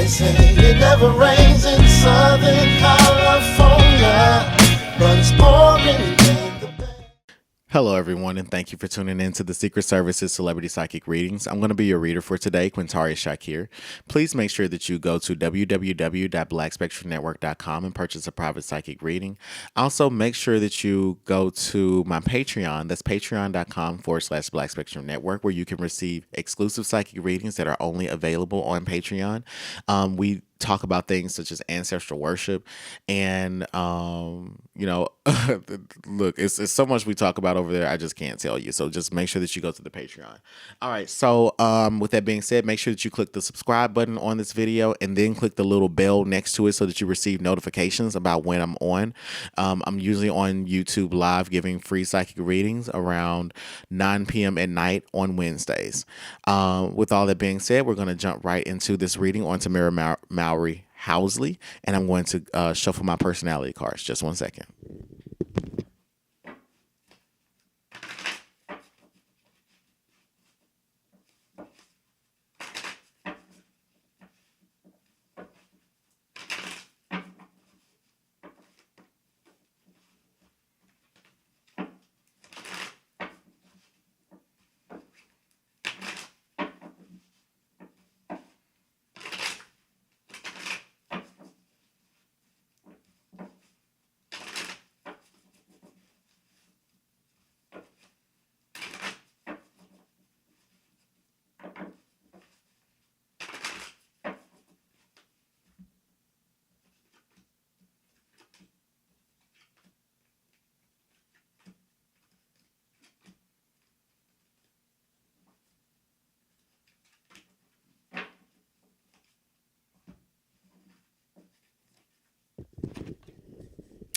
They say it never rains in Southern California, but it's pouring in the Bay. Hello, everyone, and thank you for tuning in to the Secret Service's Celebrity Psychic Readings. I'm going to be your reader for today, Quintari Shakir. Please make sure that you go to www.blackspectrumnetwork.com and purchase a private psychic reading. Also, make sure that you go to my Patreon. That's patreon.com/Black Spectrum Network, where you can receive exclusive psychic readings that are only available on Patreon. We talk about things such as ancestral worship and look, it's so much we talk about over there, I just can't tell you, so just make sure that you go to the Patreon. All right, so with that being said, make sure that you click the subscribe button on this video and then click the little bell next to it so that you receive notifications about when I'm on. I'm usually on YouTube live giving free psychic readings around 9 p.m. at night on Wednesdays. With all that being said, we're going to jump right into this reading on Tamera Mowry-Housley, and I'm going to shuffle my personality cards. Just one second.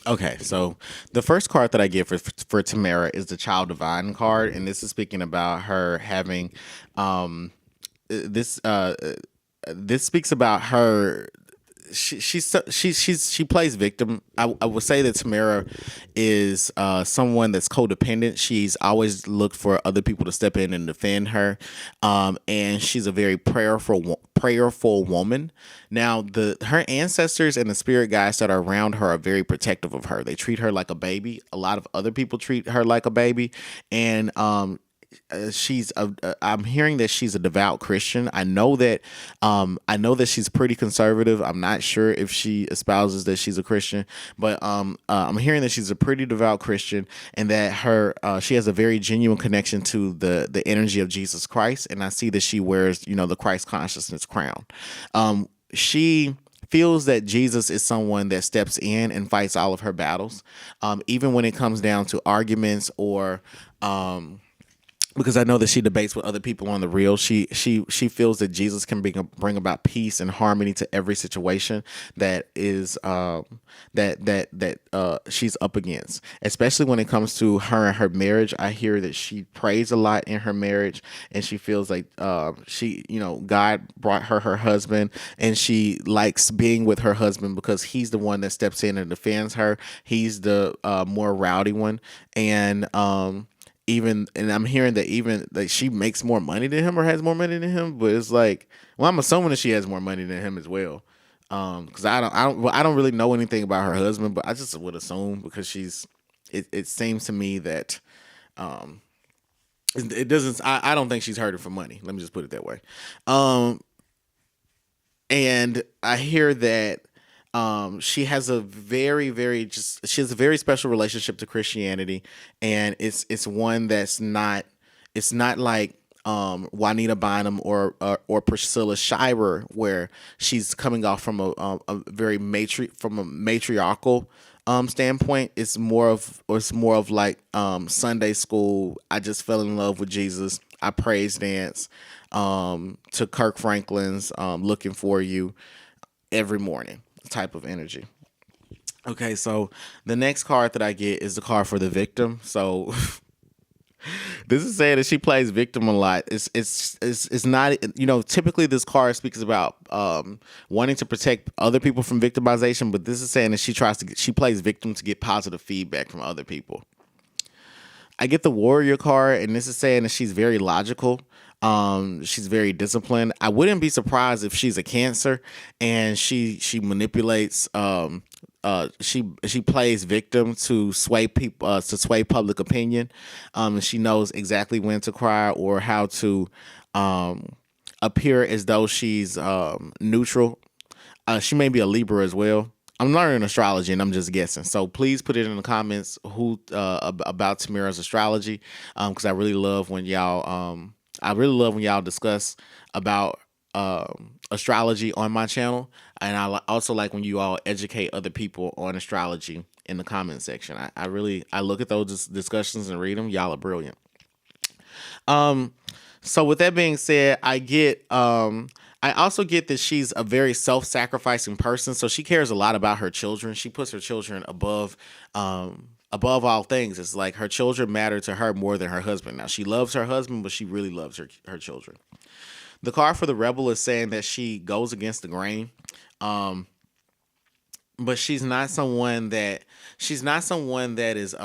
Okay, so the first card that I get for Tamera is the Child Divine card, and this is speaking about her having this speaks about her. She plays victim. I would say that Tamera is someone that's codependent. She's always looked for other people to step in and defend her, and she's a very prayerful woman. Now, her ancestors and the spirit guides that are around her are very protective of her. They treat her like a baby. A lot of other people treat her like a baby, and I'm hearing that she's a devout Christian. I know that she's pretty conservative. I'm not sure if she espouses that she's a Christian, but I'm hearing that she's a pretty devout Christian, and that she has a very genuine connection to the energy of Jesus Christ. And I see that she wears, the Christ consciousness crown. She feels that Jesus is someone that steps in and fights all of her battles, even when it comes down to arguments or because I know that she debates with other people on the real. She feels that Jesus can bring about peace and harmony to every situation that is she's up against, especially when it comes to her and her marriage. I hear that she prays a lot in her marriage, and she feels like God brought her husband, and she likes being with her husband because he's the one that steps in and defends her. He's the more rowdy one, and I'm hearing that even like she makes more money than him or has more money than him, but it's like, well, I'm assuming that she has more money than him as well. Because I don't really know anything about her husband, but I just would assume because it seems to me that it doesn't. I don't think she's hurting for money. Let me just put it that way. And I hear that she has a very special relationship to Christianity, and it's one that's not. It's not like Juanita Bynum or Priscilla Shirer, where she's coming off from a very matriarchal standpoint. It's more of like Sunday school. I just fell in love with Jesus. I praise dance to Kirk Franklin's "Looking for You" every morning type of energy. Okay, so the next card that I get is the card for the victim. So this is saying that she plays victim a lot. It's not, typically this card speaks about wanting to protect other people from victimization, but this is saying that she plays victim to get positive feedback from other people. I get the warrior card, and this is saying that she's very logical. She's very disciplined. I wouldn't be surprised if she's a Cancer and she manipulates. She plays victim to sway people, to sway public opinion. And she knows exactly when to cry or how to appear as though she's neutral. She may be a Libra as well. I'm learning astrology and I'm just guessing. So please put it in the comments who about Tamera's astrology, because I really love when y'all discuss about astrology on my channel, and I also like when you all educate other people on astrology in the comment section. I look at those discussions and read them. Y'all are brilliant. So with that being said, I also get that she's a very self-sacrificing person. So she cares a lot about her children. She puts her children above all things. It's like her children matter to her more than her husband. Now she loves her husband, but she really loves her children. The card for the Rebel is saying that she goes against the grain. But she's not someone that is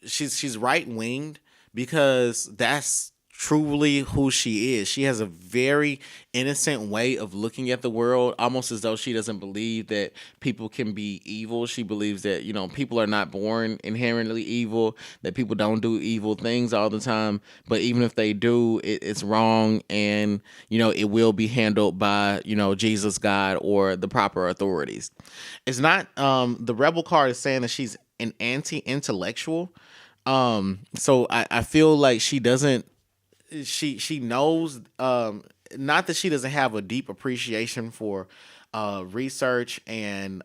she's right-winged, because that's truly who she is. She has a very innocent way of looking at the world, almost as though she doesn't believe that people can be evil. She believes that, people are not born inherently evil, that people don't do evil things all the time, but even if they do, it's wrong, and it will be handled by Jesus, God, or the proper authorities. It's not the Rebel card is saying that she's an anti-intellectual. So I feel like she doesn't she knows, not that she doesn't have a deep appreciation for research and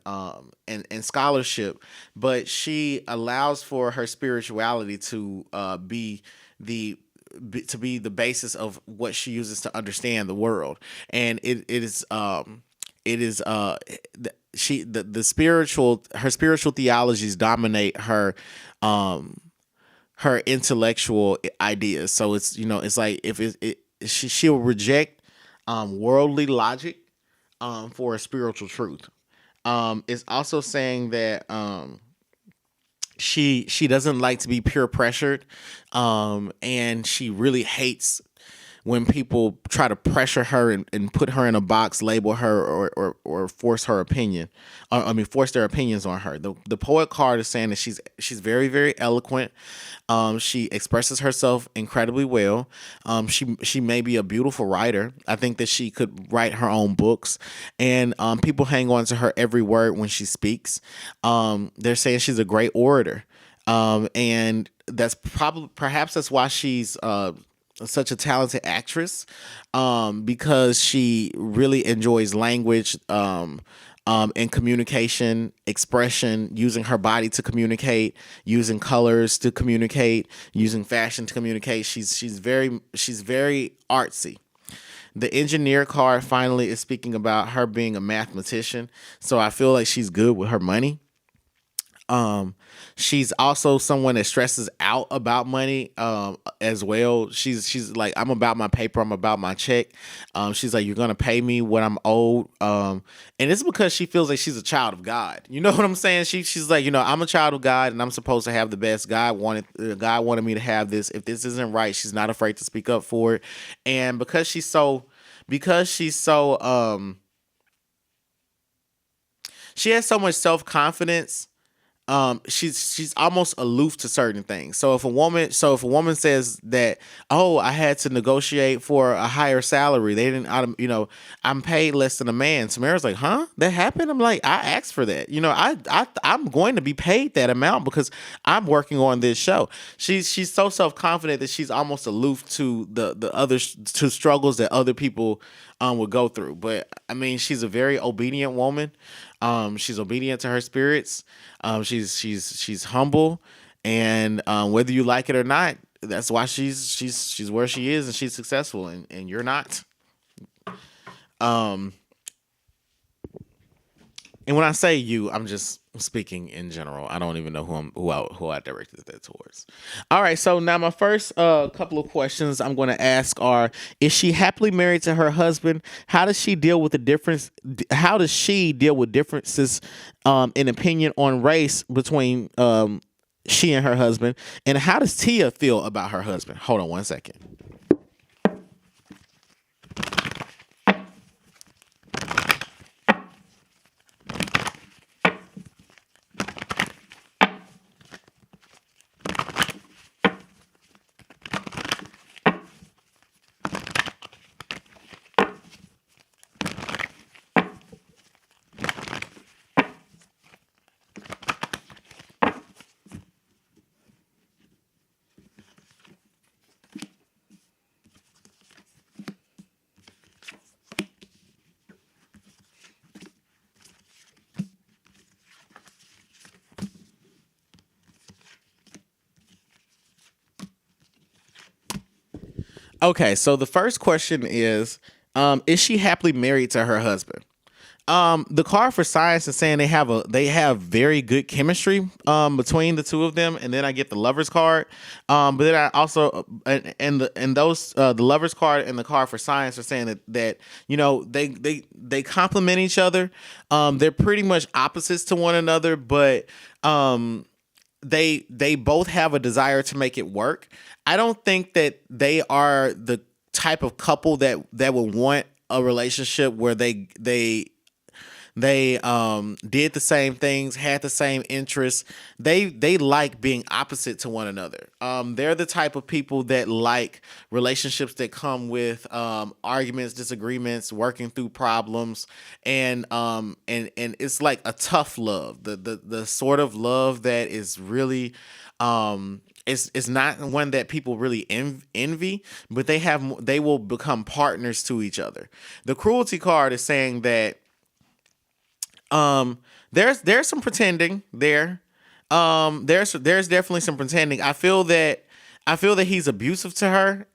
scholarship, but she allows for her spirituality to be the basis of what she uses to understand the world. And the spiritual theologies dominate her intellectual ideas. So it's like she'll reject worldly logic for a spiritual truth. It's also saying that she doesn't like to be peer pressured, and she really hates when people try to pressure her and put her in a box, label her, or force her opinion. Force their opinions on her. The Poet card is saying that she's very, very eloquent. She expresses herself incredibly well. She may be a beautiful writer. I think that she could write her own books, and people hang on to her every word when she speaks. They're saying she's a great orator, and perhaps that's why she's such a talented actress, because she really enjoys language, and communication, expression, using her body to communicate, using colors to communicate, using fashion to communicate. She's very artsy. The Engineer card finally is speaking about her being a mathematician, so I feel like she's good with her money. She's also someone that stresses out about money as well. She's like, I'm about my paper, I'm about my check. She's like, you're gonna pay me what I'm owed. And it's because she feels like she's a child of God. You know what I'm saying? She's like, I'm a child of God and I'm supposed to have the best. God wanted me to have this. If this isn't right, she's not afraid to speak up for it. And because she's so she has so much self-confidence. She's almost aloof to certain things. So if a woman says that, oh, I had to negotiate for a higher salary, they didn't, I'm paid less than a man. Tamara's like, huh? That happened? I'm like, I asked for that. I'm going to be paid that amount because I'm working on this show. She's so self-confident that she's almost aloof to the other to struggles that other people would go through. But I mean, she's a very obedient woman. She's obedient to her spirits. She's humble, and whether you like it or not, that's why she's where she is and she's successful, and you're not. And when I say you, I'm just speaking in general. I don't even know who I directed that towards. All right, so now my first couple of questions I'm going to ask are: is she happily married to her husband? How does she deal with differences in opinion on race between she and her husband? And how does Tia feel about her husband? Hold on one second. Okay, so the first question is she happily married to her husband? The card for science is saying they have very good chemistry between the two of them, and then I get the lovers card. But then I also and those the lovers card and the card for science are saying that they complement each other. They're pretty much opposites to one another, but they both have a desire to make it work. I don't think that they are the type of couple that would want a relationship where they did the same things, had the same interests. They like being opposite to one another. They're the type of people that like relationships that come with arguments, disagreements, working through problems, and it's like a tough love. The sort of love that is really it's not one that people really envy, but they will become partners to each other. The cruelty card is saying that there's some pretending there. There's definitely some pretending. I feel that he's abusive to her.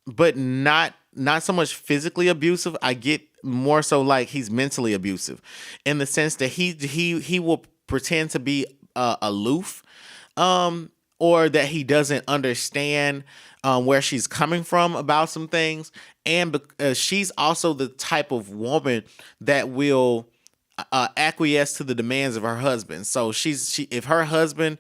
But not so much physically abusive. I get more so like he's mentally abusive, in the sense that he will pretend to be aloof, or that he doesn't understand where she's coming from about some things, and she's also the type of woman that will acquiesce to the demands of her husband. So if her husband,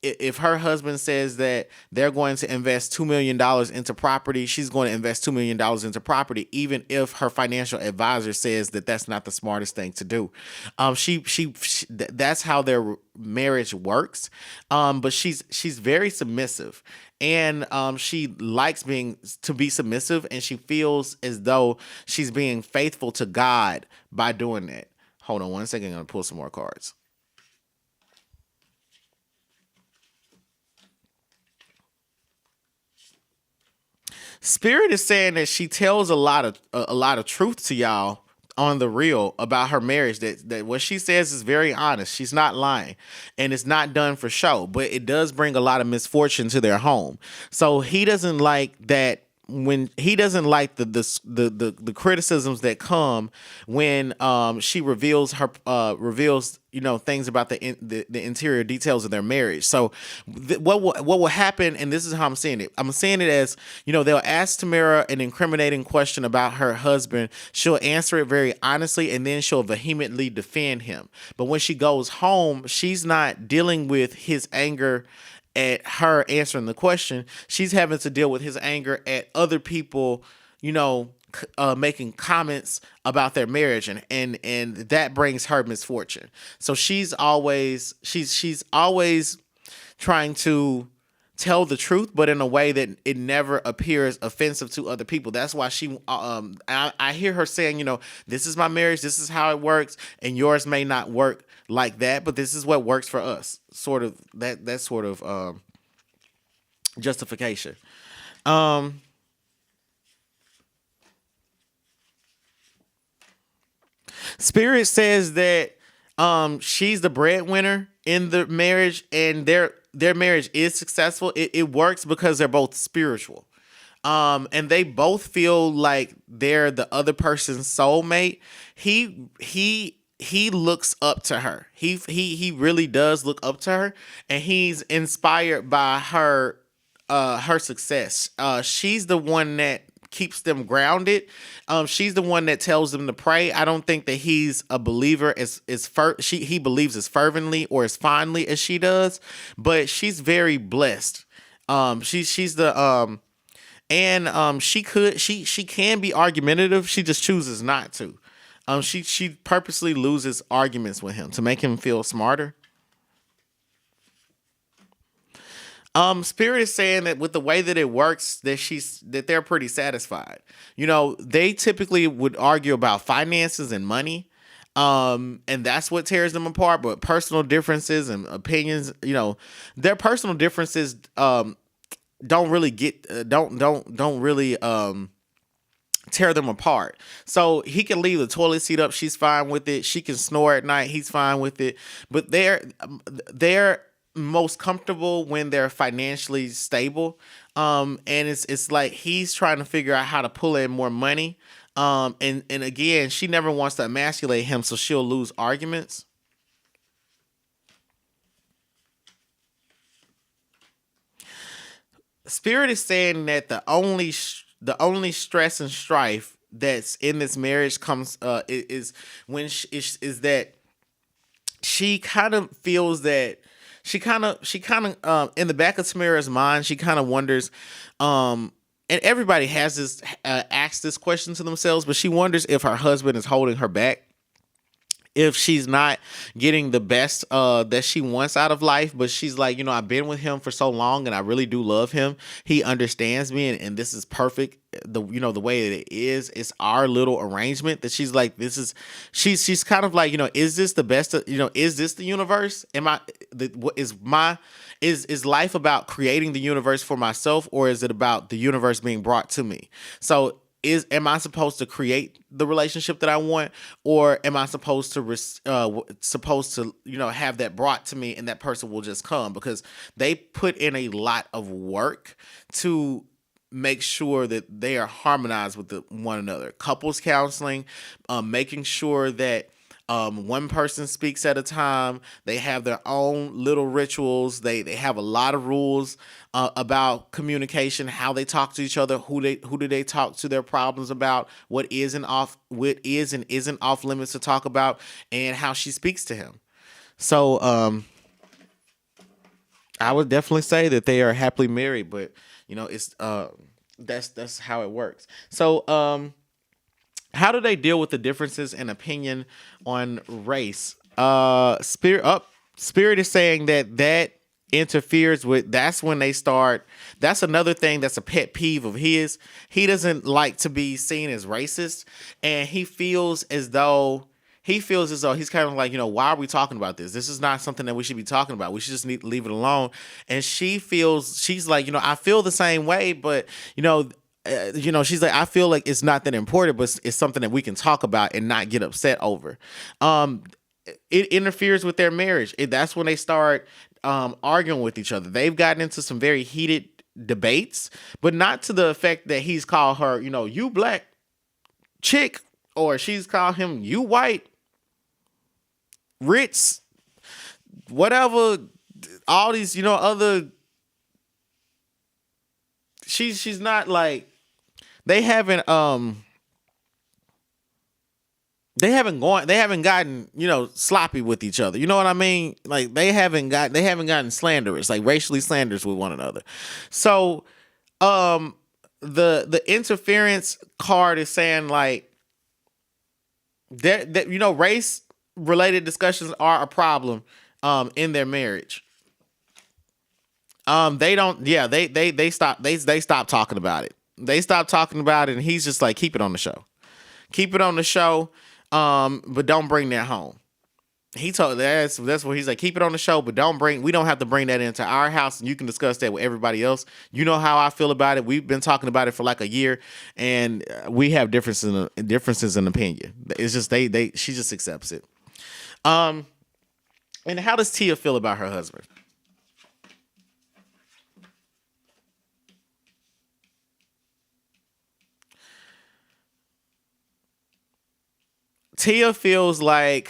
if her husband says that they're going to invest $2 million into property, she's going to invest $2 million into property, even if her financial advisor says that that's not the smartest thing to do. That's how their marriage works. But she's very submissive, and she likes to be submissive, and she feels as though she's being faithful to God by doing that. Hold on one second. I'm going to pull some more cards. Spirit is saying that she tells a lot of truth to y'all on the real about her marriage. That what she says is very honest. She's not lying, and it's not done for show. But it does bring a lot of misfortune to their home. So he doesn't like that. When he doesn't like the criticisms that come when she reveals things about the interior details of their marriage. So what will happen, and this is how I'm seeing it. I'm seeing it as, they'll ask Tamara an incriminating question about her husband. She'll answer it very honestly, and then she'll vehemently defend him. But when she goes home, she's not dealing with his anger at her answering the question. She's having to deal with his anger at other people, making comments about their marriage, and that brings her misfortune. So she's always trying to tell the truth, but in a way that it never appears offensive to other people. That's why I hear her saying, this is my marriage, this is how it works, and yours may not work like that, but this is what works for us. Sort of that sort of justification. Spirit says that she's the breadwinner in the marriage, and their marriage is successful. It works because they're both spiritual. And they both feel like they're the other person's soulmate. He looks up to her. He really does look up to her, and he's inspired by her success. She's the one that keeps them grounded. She's the one that tells them to pray. I don't think that he's a believer he believes as fervently or as fondly as she does, but she's very blessed. She's the she can be argumentative. She just chooses not to. She purposely loses arguments with him to make him feel smarter. Spirit is saying that with the way that it works, that they're pretty satisfied. They typically would argue about finances and money. And that's what tears them apart. But personal differences and opinions, their personal differences don't really tear them apart. So he can leave the toilet seat up, she's fine with it. She can snore at night, he's fine with it. But most comfortable when they're financially stable. And it's like he's trying to figure out how to pull in more money. And again, she never wants to emasculate him, so she'll lose arguments. Spirit is saying that the only stress and strife that's in this marriage comes is when is that she kind of feels that she kind of in the back of Tamara's mind, she kind of wonders, and everybody has this asked this question to themselves, but she wonders if her husband is holding her back, if she's not getting the best that she wants out of life. But she's like, I've been with him for so long and I really do love him. He understands me, and this is perfect. The way that it is, it's our little arrangement that she's like, she's kind of like, is this the best is this the universe? Is life about creating the universe for myself, or is it about the universe being brought to me? So am I supposed to create the relationship that I want, or am I supposed to have that brought to me, and that person will just come? Because they put in a lot of work to make sure that they are harmonized with one another. Couples counseling, making sure that one person speaks at a time. They have their own little rituals. They have a lot of rules about communication, how they talk to each other, who do they talk to their problems about, what is and isn't off limits to talk about, and how she speaks to him. So I would definitely say that they are happily married, but it's that's how it works. So how do they deal with the differences in opinion on race? Spirit is saying that interferes with. That's when they start. That's another thing that's a pet peeve of his. He doesn't like to be seen as racist, and he feels as though he's kind of like, why are we talking about this? This is not something that we should be talking about. We should just need to leave it alone. And she's like, I feel the same way, but she's like, I feel like it's not that important, but it's something that we can talk about and not get upset over. It interferes with their marriage. That's when they start arguing with each other. They've gotten into some very heated debates, but not to the effect that he's called her, you black chick, or she's called him, you white Ritz, whatever, all these, other. She's not like, they haven't gotten, sloppy with each other. You know what I mean? Like they haven't gotten slanderous, like racially slanderous with one another. So the interference card is saying like that race related discussions are a problem in their marriage. They don't. Yeah, they stop. They stop talking about it. They stop talking about it, and he's just like, keep it on the show. Keep it on the show, but don't bring that home. He told that's what he's like. Keep it on the show, but we don't have to bring that into our house, and you can discuss that with everybody else. You know how I feel about it. We've been talking about it for like a year, and we have differences in opinion. It's just she just accepts it. And how does Tia feel about her husband? Tia feels like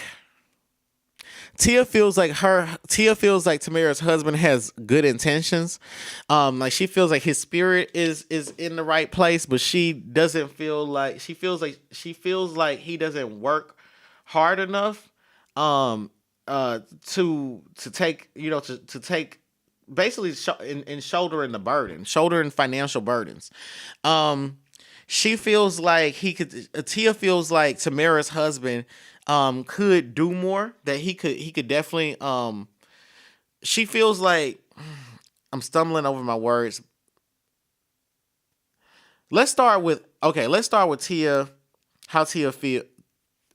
Tamara's husband has good intentions. Like she feels like his spirit is in the right place, but she doesn't feel like she feels like he doesn't work hard enough to take to take basically in shouldering the burden, shouldering financial burdens. She feels like Tia feels like Tamara's husband could do more, that he could definitely she feels like, I'm stumbling over my words. Let's start with Tia, how Tia feel.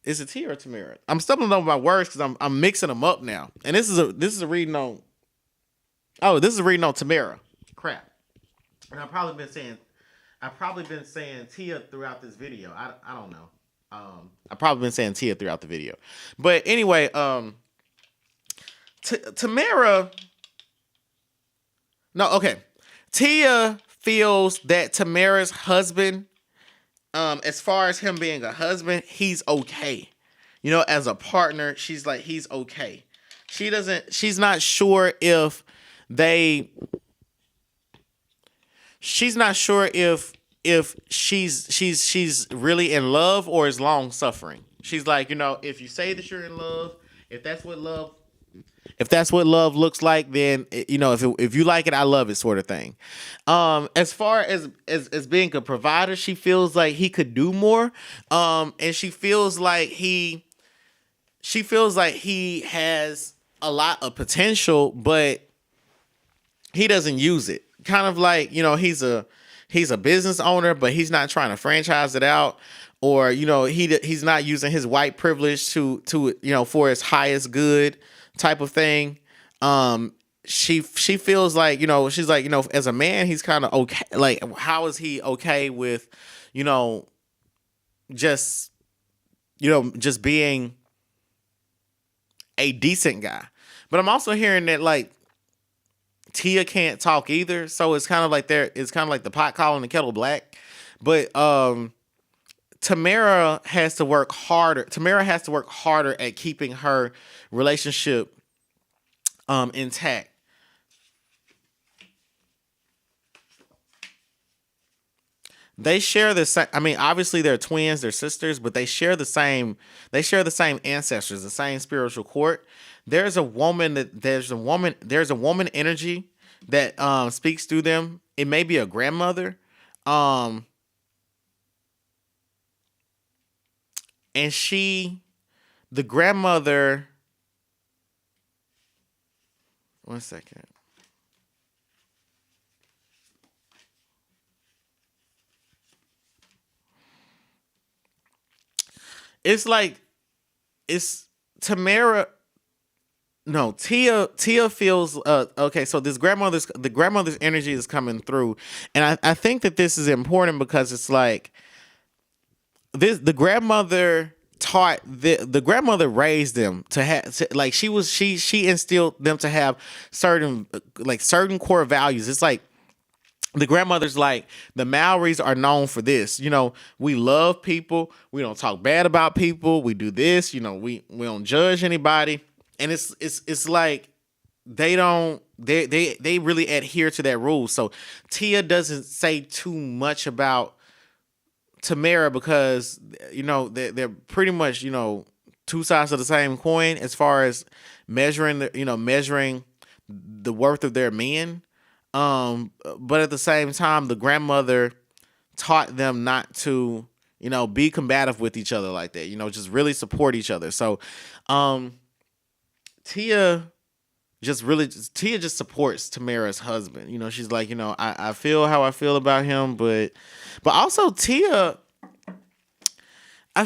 Is it Tia or Tamara? I'm stumbling over my words because I'm mixing them up now. And this is a reading on Tamara. Crap. And I've probably been saying Tia throughout this video. I don't know. I've probably been saying Tia throughout the video. But anyway, Tamara No, okay. Tia feels that Tamara's husband, as far as him being a husband, he's okay. As a partner, she's like, he's okay. She's not sure if they she's not sure if she's really in love or is long suffering. She's like, if you say that you're in love, if that's what love if that's what love looks like, then if you like it, I love it, sort of thing. As far as being a provider, she feels like he could do more. And she feels like he has a lot of potential, but he doesn't use it. Kind of like, he's a business owner, but he's not trying to franchise it out, or he's not using his white privilege to for his highest good type of thing. She feels like, she's like, as a man, he's kind of okay. Like, how is he okay with, you know just just being a decent guy? But I'm also hearing that, like, Tia can't talk either, so it's kind of like the pot calling the kettle black. But Tamera has to work harder. Tamera has to work harder at keeping her relationship intact. They share the same. I mean, obviously they're twins, they're sisters, but they share the same. They share the same ancestors, the same spiritual court. There's a woman energy that speaks through them. It may be a grandmother, um, and the grandmother. One second. It's like it's Tamara. No, Tia feels okay. So the grandmother's energy is coming through, and I think that this is important because it's like the grandmother taught the grandmother raised them to have like she instilled them to have certain core values. It's like the grandmother's like, the Maoris are known for this. We love people. We don't talk bad about people. We do this. We don't judge anybody. And it's like they really adhere to that rule. So Tia doesn't say too much about Tamara because they're pretty much two sides of the same coin as far as measuring the worth of their men. But at the same time, the grandmother taught them not to, be combative with each other like that, just really support each other. So, Tia Tia just supports Tamara's husband. She's like, I feel how I feel about him, but also I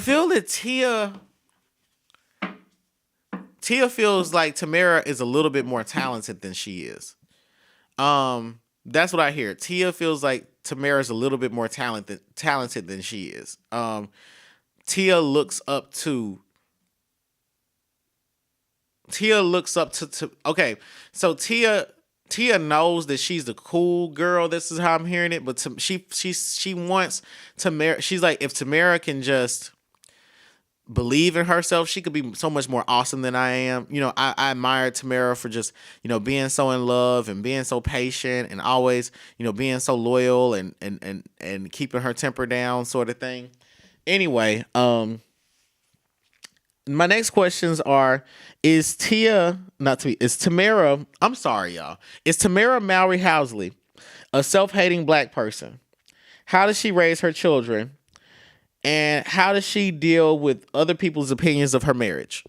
feel that Tia feels like Tamara is a little bit more talented than she is. That's what I hear. Tia feels like Tamara's a little bit more talented than she is. Tia looks up to okay. So Tia knows that she's the cool girl. This is how I'm hearing it. But she wants Tamara. She's like, if Tamara can just believe in herself, she could be so much more awesome than I am. I admire Tamara for just, being so in love and being so patient and always, being so loyal and keeping her temper down, sort of thing. Anyway, my next questions are, is Tamara, I'm sorry, y'all. Is Tamara Mowry-Housley a self-hating black person? How does she raise her children? And how does she deal with other people's opinions of her marriage?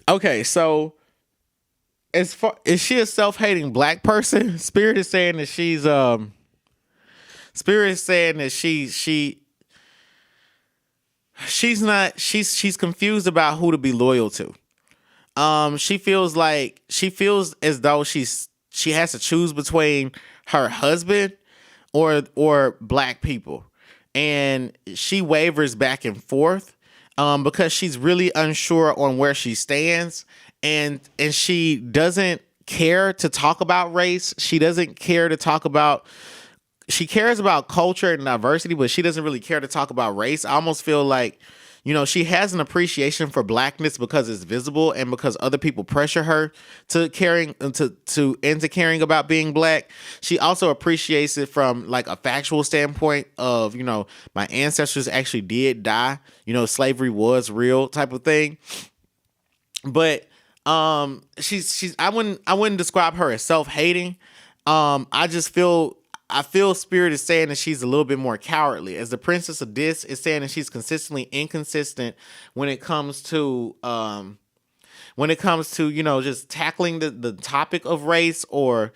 Okay, so as far is she a self-hating black person? Spirit is saying that Spirit is saying that she's not she's confused about who to be loyal to. She feels as though she has to choose between her husband or black people, and she wavers back and forth because she's really unsure on where she stands, and she doesn't care to talk about race. She doesn't care to talk about. She cares about culture and diversity, but she doesn't really care to talk about race. I almost feel like, she has an appreciation for blackness because it's visible and because other people pressure her to caring about being black. She also appreciates it from like a factual standpoint of, my ancestors actually did die, slavery was real type of thing. But I wouldn't describe her as self-hating. I feel Spirit is saying that she's a little bit more cowardly. As the Princess of Dis is saying that she's consistently inconsistent when it comes to just tackling the topic of race or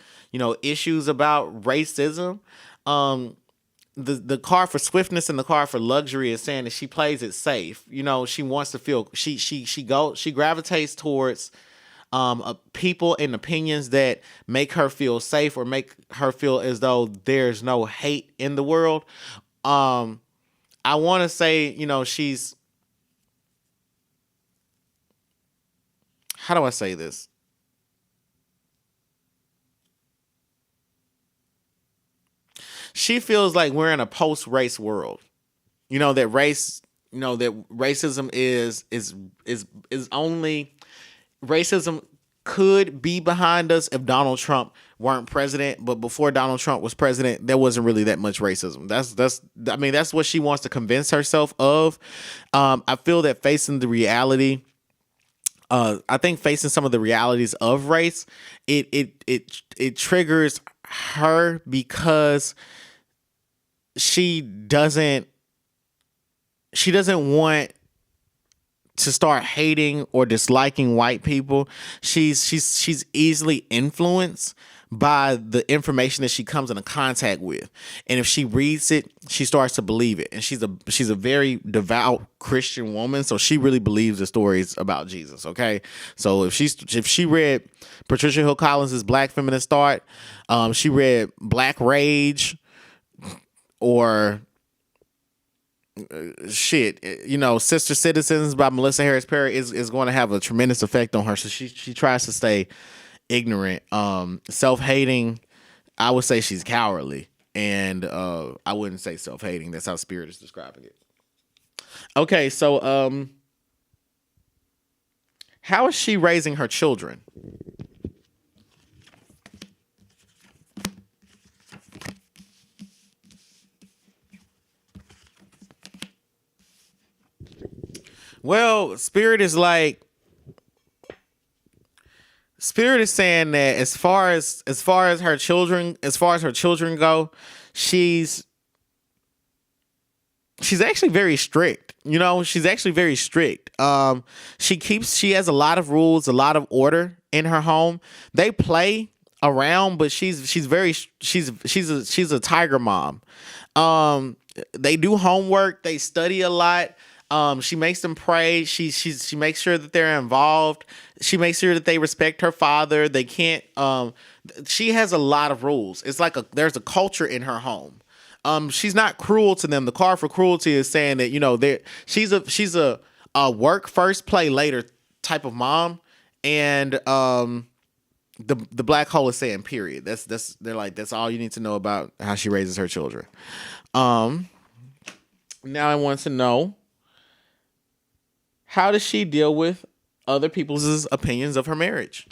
issues about racism. The card for swiftness and the card for luxury is saying that she plays it safe. She wants to feel she gravitates towards people and opinions that make her feel safe or make her feel as though there's no hate in the world. I want to say, she's, how do I say this? She feels like we're in a post-race world. That racism is only racism could be behind us if Donald Trump weren't president, but before Donald Trump was president, there wasn't really that much racism. That's what she wants to convince herself of. I feel that facing the reality, I think facing some of the realities of race, it triggers her because she doesn't want to start hating or disliking white people. She's easily influenced by the information that she comes into contact with, and if she reads it, she starts to believe it. And she's a very devout Christian woman, so she really believes the stories about Jesus. Okay, so if she read Patricia Hill Collins's Black Feminist Thought, she read Black Rage, or Sister Citizens by Melissa Harris Perry is going to have a tremendous effect on her. So she tries to stay ignorant. Self-hating, I would say she's cowardly, and I wouldn't say self-hating. That's how Spirit is describing it. Okay, so how is she raising her children? Well, Spirit is saying that as far as her children go, she's actually very strict. She's actually very strict. She has a lot of rules, a lot of order in her home. They play around, but she's a tiger mom. They do homework, they study a lot. She makes them pray. She makes sure that they're involved. She makes sure that they respect her father. They can't. She has a lot of rules. It's like there's a culture in her home. She's not cruel to them. The card for cruelty is saying that she's a work first, play later type of mom, and the black hole is saying period. They're like, that's all you need to know about how she raises her children. Now I want to know, how does she deal with other people's opinions of her marriage?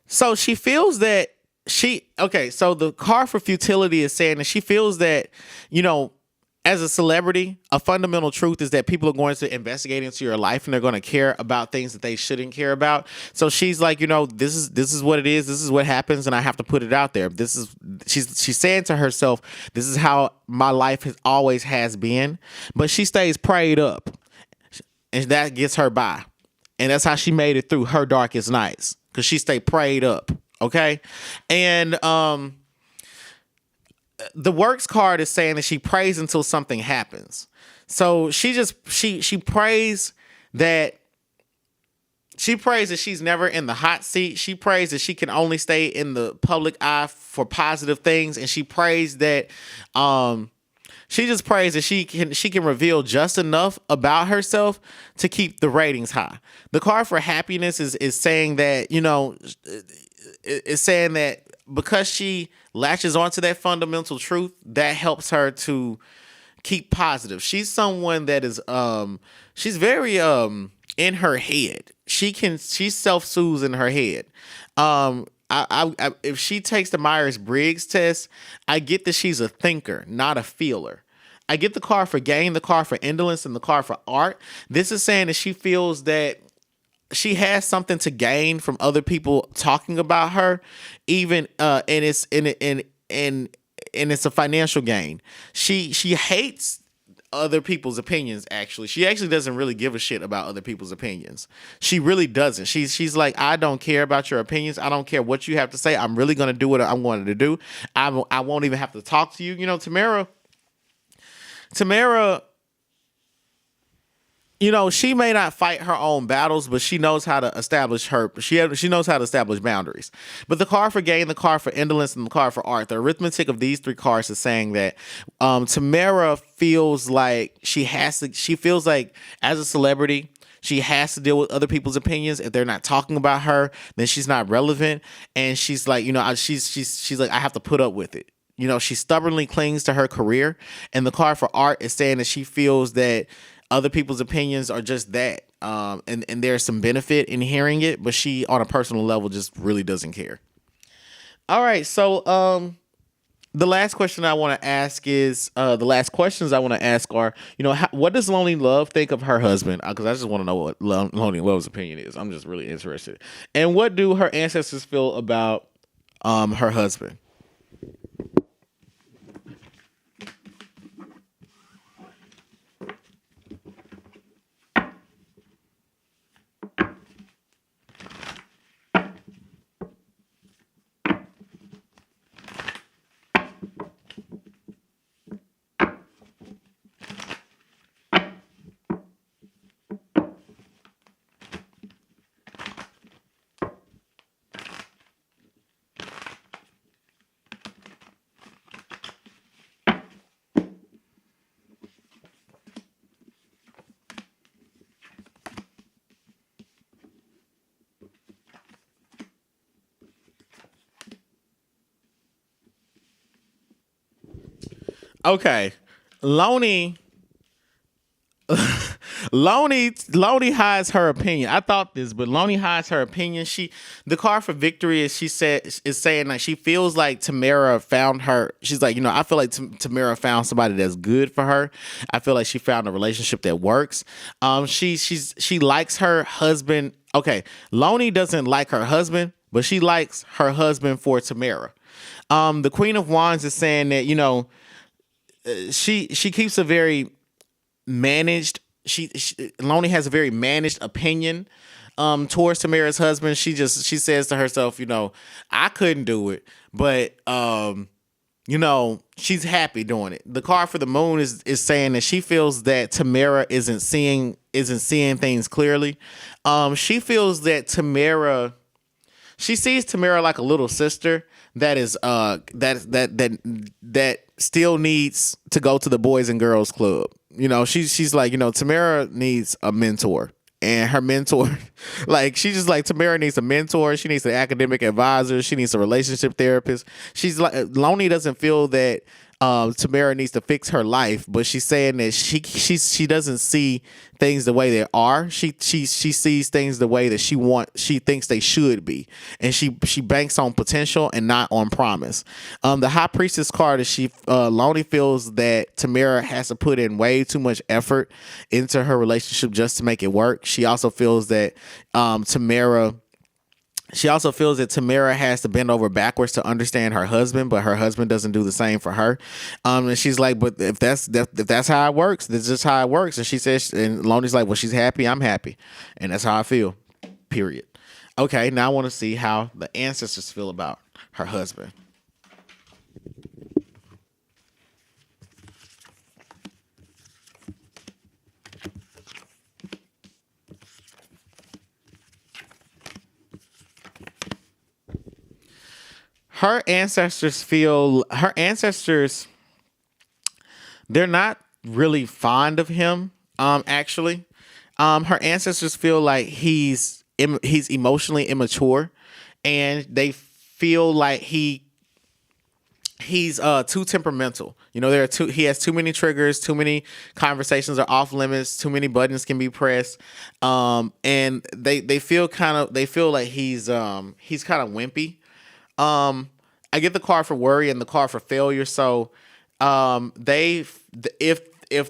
So she feels that so the card for futility is saying that she feels that, as a celebrity, a fundamental truth is that people are going to investigate into your life and they're going to care about things that they shouldn't care about. So she's like, this is what it is. This is what happens, and I have to put it out there. She's saying to herself, this is how my life always has been. But she stays prayed up, and that gets her by, and that's how she made it through her darkest nights, because she stayed prayed up. Okay, and the works card is saying that she prays until something happens. So she prays that she's never in the hot seat. She prays that she can only stay in the public eye for positive things, and she prays that she just prays that she can reveal just enough about herself to keep the ratings high. The card for happiness is saying that, it's saying that because she latches onto that fundamental truth, that helps her to keep positive. She's someone that is she's very in her head. She self-soothes in her head. If she takes the Myers-Briggs test, I get that she's a thinker, not a feeler. I get the card for gain, the card for indolence, and the card for art. This is saying that she feels that she has something to gain from other people talking about her, even and it's a financial gain. She hates other people's opinions. Actually, she actually doesn't really give a shit about other people's opinions. She really doesn't. She's like, I don't care about your opinions. I don't care what you have to say. I'm really gonna do what I'm going to do. I won't even have to talk to you. Tamera, she may not fight her own battles, but she knows how to establish she knows how to establish boundaries. But the card for gain, the card for indolence, and the card for art, the arithmetic of these three cards is saying that Tamera feels like she feels like as a celebrity, she has to deal with other people's opinions. If they're not talking about her, then she's not relevant. And she's like, she's like, I have to put up with it. She stubbornly clings to her career. And the card for art is saying that she feels that other people's opinions are just that. And there's some benefit in hearing it, but she, on a personal level, just really doesn't care. All right. So the last question I want to ask is, the last questions I want to ask are, what does Loni Love think of her husband? Because I just want to know what Loni Love's opinion is. I'm just really interested. And what do her ancestors feel about her husband? Okay, Loni hides her opinion. I thought this, but Loni hides her opinion. The card for victory is saying that she feels like Tamera found her. She's like, I feel like Tamera found somebody that's good for her. I feel like she found a relationship that works. She likes her husband. Okay, Loni doesn't like her husband, but she likes her husband for Tamera. The Queen of Wands is saying that, she keeps a very managed. Loni has a very managed opinion towards Tamera's husband. She says to herself, I couldn't do it, but she's happy doing it. The card for the moon is saying that she feels that Tamera isn't seeing things clearly. She feels that she sees Tamera like a little sister that is that still needs to go to the Boys and Girls Club. She's like, Tamera needs a mentor, and her mentor, like, she's just like, Tamera needs a mentor. She needs an academic advisor. She needs a relationship therapist. She's like, Loni doesn't feel that Tamera needs to fix her life, but she's saying that she doesn't see things the way they are. She sees things the way that she thinks they should be, and she banks on potential and not on promise. The High Priestess card is Loni feels that Tamera has to put in way too much effort into her relationship just to make it work. She also feels that Tamera has to bend over backwards to understand her husband, but her husband doesn't do the same for her. And she's like, but if that's how it works, that's just how it works. And she says, and Loni's like, well, she's happy, I'm happy, and that's how I feel. Period. Okay, now I want to see how the ancestors feel about her husband. Her ancestors, they're not really fond of him, actually. Her ancestors feel like he's emotionally immature, and they feel like he's too temperamental. You know, he has too many triggers, too many conversations are off limits, too many buttons can be pressed. And they feel like he's kind of wimpy. I get the card for worry and the card for failure. So, if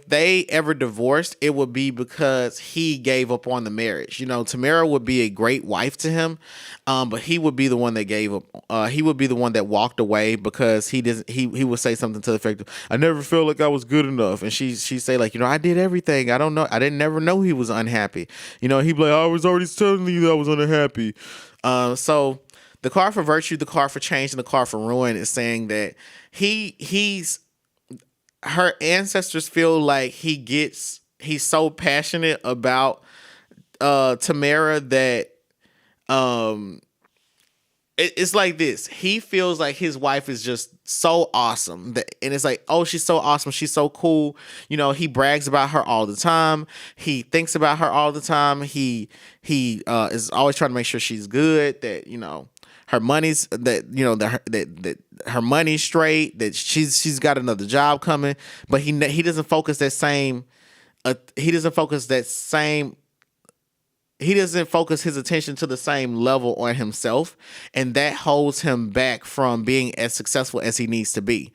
they ever divorced, it would be because he gave up on the marriage. You know, Tamera would be a great wife to him, but he would be the one that gave up. He would be the one that walked away because he would say something to the effect of, "I never felt like I was good enough," and she'd say like, "You know, I did everything. I don't know. I didn't never know he was unhappy." You know, he'd be like, "I was already telling you that I was unhappy." So the card for virtue, the card for change, and the card for ruin is saying that her ancestors feel like he's so passionate about Tamera that it's like this. He feels like his wife is just so awesome and it's like, oh, she's so awesome, she's so cool. You know, he brags about her all the time. He thinks about her all the time. He is always trying to make sure she's good, that, you know, her money's that her money's straight, that she's got another job coming, but he doesn't focus that same he doesn't focus his attention to the same level on himself, and that holds him back from being as successful as he needs to be.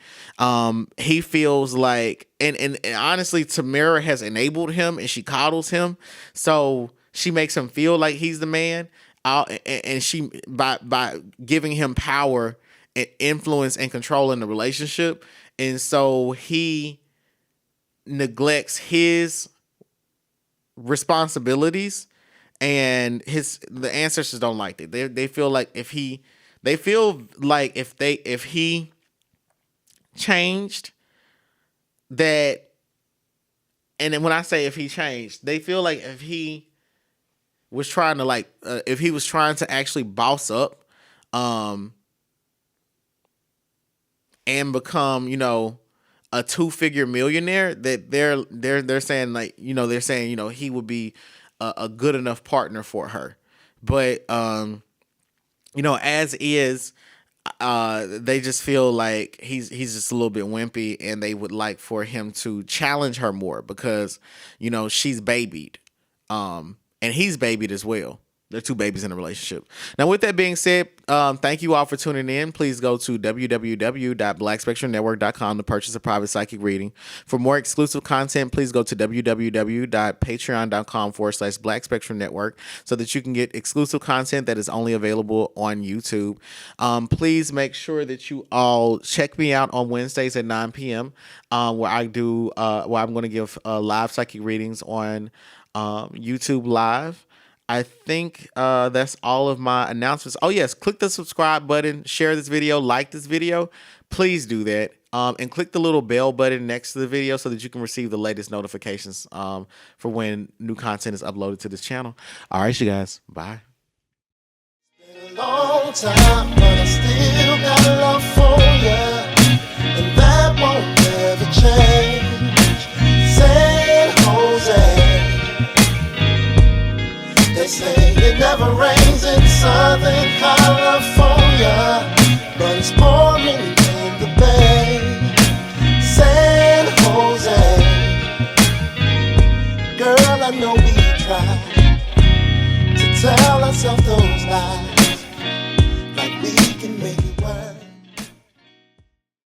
He feels like, and honestly, Tamera has enabled him and she coddles him, so she makes him feel like he's the man. And she by giving him power and influence and control in the relationship, and so he neglects his responsibilities, and the ancestors don't like it. They feel like if he changed, that, and then when I say if he changed, they feel like if he was trying to if he was trying to actually boss up and become, you know, a 2-figure millionaire, that they're saying like, you know, he would be a good enough partner for her. But you know, as is, they just feel like he's just a little bit wimpy, and they would like for him to challenge her more because, you know, she's babied. And he's babied as well. They're two babies in a relationship. Now, with that being said, thank you all for tuning in. Please go to www.blackspectrumnetwork.com to purchase a private psychic reading. For more exclusive content, please go to www.patreon.com/Black Spectrum Network so that you can get exclusive content that is only available on YouTube. Please make sure that you all check me out on Wednesdays at 9 p.m. Where I'm going to give live psychic readings on YouTube Live. I think that's all of my announcements. Oh yes, click the subscribe button, share this video, like this video. Please do that. And click the little bell button next to the video so that you can receive the latest notifications for when new content is uploaded to this channel. All right, you guys. Bye. It's been a long time, but I still got love for you, and that won't ever change. San Jose. They say it never rains in Southern California, but it's pouring in the Bay. try to tell ourselves those lies.